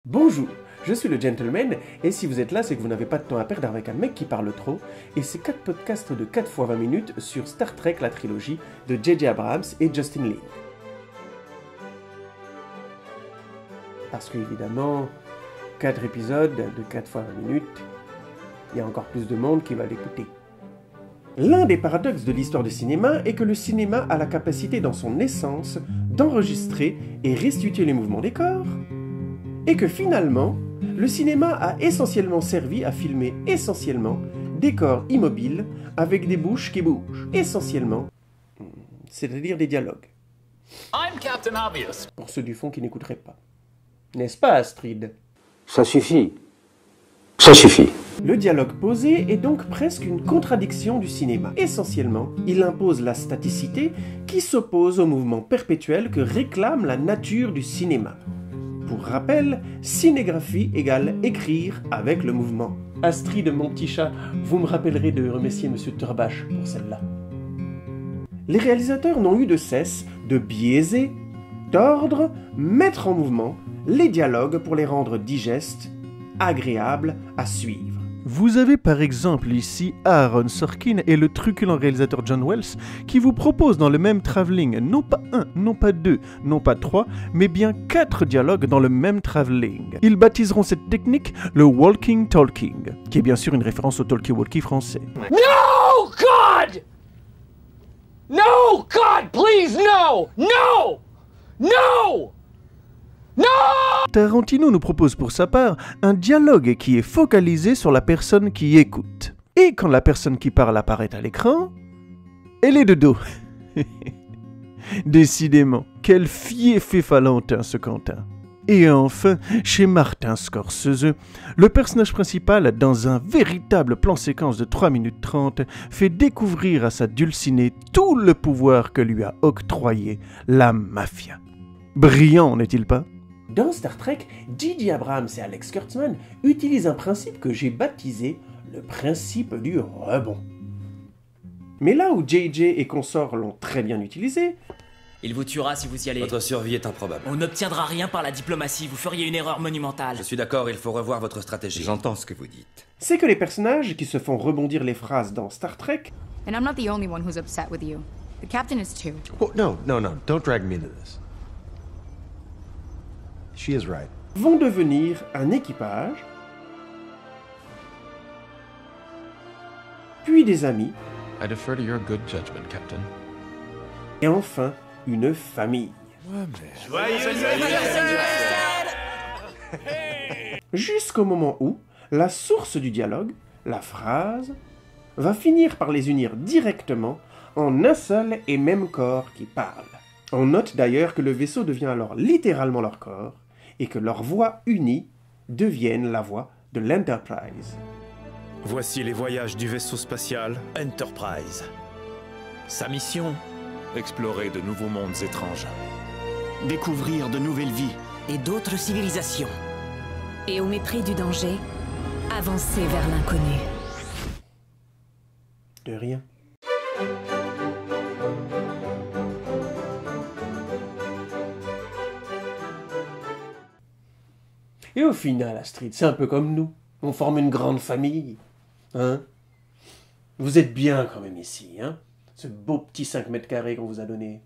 Bonjour, je suis le Gentleman, et si vous êtes là, c'est que vous n'avez pas de temps à perdre avec un mec qui parle trop, et c'est 4 podcasts de 4 fois 20 minutes sur Star Trek, la trilogie, de J.J. Abrams et Justin Lin. Parce qu'évidemment, 4 épisodes de 4 fois 20 minutes, il y a encore plus de monde qui va l'écouter. L'un des paradoxes de l'histoire du cinéma est que le cinéma a la capacité dans son essence d'enregistrer et restituer les mouvements des corps, et que finalement, le cinéma a essentiellement servi à filmer essentiellement des corps immobiles avec des bouches qui bougent, essentiellement, c'est-à-dire des dialogues. I'm Captain Obvious. Pour ceux du fond qui n'écouteraient pas. N'est-ce pas, Astrid? Ça suffit. Ça suffit. Le dialogue posé est donc presque une contradiction du cinéma. Essentiellement, il impose la staticité qui s'oppose au mouvement perpétuel que réclame la nature du cinéma. Pour rappel, cinégraphie égale écrire avec le mouvement. Astrid, mon petit chat, vous me rappellerez de remercier Monsieur Turbache pour celle-là. Les réalisateurs n'ont eu de cesse de biaiser, tordre, mettre en mouvement les dialogues pour les rendre digestes, agréables à suivre. Vous avez par exemple ici Aaron Sorkin et le truculent réalisateur John Wells qui vous proposent dans le même travelling non pas 1, non pas 2, non pas 3, mais bien 4 dialogues dans le même travelling. Ils baptiseront cette technique le walking talking, qui est bien sûr une référence au talkie-walkie français. No, God! No, God, please, no! No! No! No! Tarantino nous propose pour sa part un dialogue qui est focalisé sur la personne qui écoute. Et quand la personne qui parle apparaît à l'écran, elle est de dos. Décidément, quel fiefé Valentin ce Quentin. Et enfin, chez Martin Scorsese, le personnage principal, dans un véritable plan séquence de 3 minutes 30, fait découvrir à sa dulcinée tout le pouvoir que lui a octroyé la mafia. Brillant, n'est-il pas ? Dans Star Trek, J.J. Abrams et Alex Kurtzman utilisent un principe que j'ai baptisé le principe du rebond. Mais là où J.J. et consorts l'ont très bien utilisé, Il vous tuera si vous y allez. Votre survie est improbable. On n'obtiendra rien par la diplomatie, vous feriez une erreur monumentale. Je suis d'accord, il faut revoir votre stratégie. J'entends ce que vous dites. c'est que les personnages qui se font rebondir les phrases dans Star Trek And I'm not the only one who's upset with you. The captain is too. Oh, no, don't drag me into this. She is right. vont devenir un équipage, puis des amis, I defer to your good judgment, Captain. et enfin une famille. Jusqu'au moment où la source du dialogue, la phrase, va finir par les unir directement en un seul et même corps qui parle. On note d'ailleurs que le vaisseau devient alors littéralement leur corps et que leurs voix unies deviennent la voix de l'Enterprise. Voici les voyages du vaisseau spatial Enterprise. Sa mission, explorer de nouveaux mondes étranges. Découvrir de nouvelles vies. Et d'autres civilisations. Et au mépris du danger, avancer vers l'inconnu. De rien. Et au final, Astrid, c'est un peu comme nous. On forme une grande famille. Hein? Vous êtes bien quand même ici, hein? Ce beau petit 5 mètres carrés qu'on vous a donné.